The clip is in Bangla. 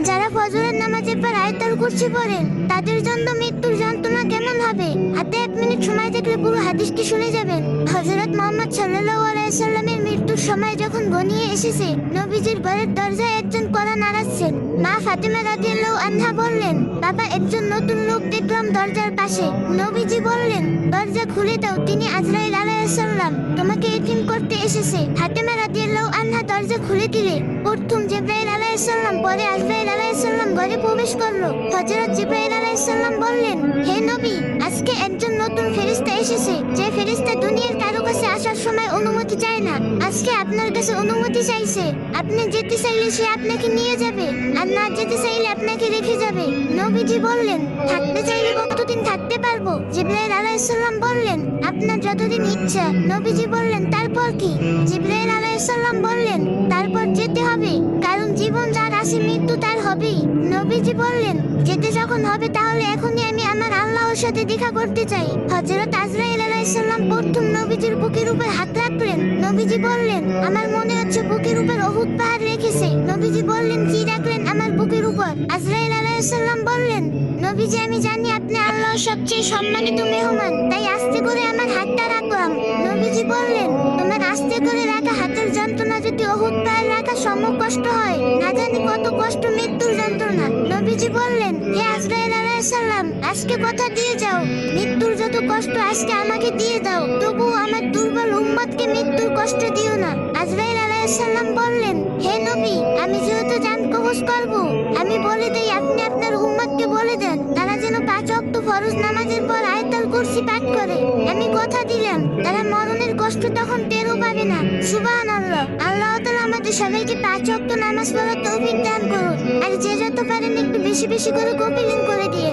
যারা ফজরের নামাজের পর আয়াতুল কুরসি পড়েন তাদের জন্য মৃত্যুর যন্ত্রণা কেমন হবে? হাতে 1 মিনিট সময় থাকলে পুরো হাদিসটি শুনে যাবেন। হযরত মুহাম্মদ সাল্লাল্লাহু আলাইহি সাল্লামের মৃত্যুর সময় যখন ঘনিয়ে এসেছে, নবীজির ঘরের দরজায় একজন কড়া নাড়াচ্ছেন। মা ফাতিমা রাদিয়াল্লাহু আনহা বললেন, বাবা, একজন নতুন লোক দেখলাম দরজার পাশে। নবীজি বললেন, দরজা খুলে দাও, তিনি আজরাইল আলাইহিস সালাম, তোমাকে এতিম করতে এসেছে। ফাতিমা রাদিয়াল্লাহু আনহা দরজা খুলে দিলে প্রথম জিবরাইল আলাইহিস সালাম, পরে আজরাইল আলাইহিস সালাম ঘরে প্রবেশ করলো। হযরত জিবরাইল আলাইহিস সালাম বললেন, হে নবী, আজকে একজন নতুন ফেরেশতা এসেছে, যে ফেরেশতা দুনিয়ার কারো কাছে আসার সময় অনুমতি চায় না। আজকে আপনার কাছে অনুমতি চাইছে। আপনি যেতে চাইলে সে আপনাকে নিয়ে যাবে, আর না যেতে চাইলে আপনাকে রেখে যাবে। নবীজি বললেন, থাকতে চাইলে কতদিন থাকতে পারবো? জিবরাইল আলাইহিস সালাম বললেন, আপনার যতদিন ইচ্ছা। নবীজি বললেন, তারপর কি? জিবরাইল আলাইহিস সালাম বললেন, তারপর যেতে হবে, কারণ জীবন যার আছে মৃত্যু তার হবেই। নবীজি বললেন, যেতে যখন হবে তাহলে এখনই আমি আমার আল্লাহর সাথে দেখা করতে চাই। হযরত আজরাইল আলাইহিস সালাম প্রথম নবীজির বুকের উপর হাত রাখলেন। নবীজি বললেন, আমার মনে হচ্ছে বুকের উপর উহুদ পাহাড় রেখেছে। নবীজি বললেন, কি রাখলেন আমার বুকের উপর? আজরাইল আলাইহিস সালাম বললেন, নবীজি, আমি জানি আপনি আল্লাহর সবচেয়ে সম্মানিত মেহমান, তাই আস্তে করে আমার হাতটা রাখলাম। নবীজি বললেন, তোমার আস্তে করে রাখা হাতের যন্ত্রণা যদি উহুদ পাহাড় রাখা সম কষ্ট হয়, না জানি কত কষ্ট মৃত্যুর যন্ত্রণা। নবীজি বললেন, হে আজরাইল আলাইহিস সালাম, আজকে কথা দিয়ে যাও, মৃত্যুর যত কষ্ট আজকে আমাকে দিয়ে দাও, তবুও আমার দুর্বল উম্মতকে মৃত্যুর কষ্ট দিও না। আজরাইল আলাইহিস সালাম বললেন, হে নবী, আমি যেহেতু জান কবজ করব, আমি বলে দেই, আপনি আপনার উম্মতকে বলে দেন তারা যেন 5 ওয়াক্ত ফরজ নামাজের পর আয়াতুল কুরসি পাঠ করে। আমি কথা দিলাম তারা মরণের কষ্ট তখন টেরও পাবে না। সুবহানাল্লাহ। আল্লাহ তাআলা আমাদের সবাইকে 5 ওয়াক্ত নামাজ পড়ার তৌফিক দান করুন, আর যে যত পারেন একটু বেশি বেশি করে কপিলিং করে দিয়ে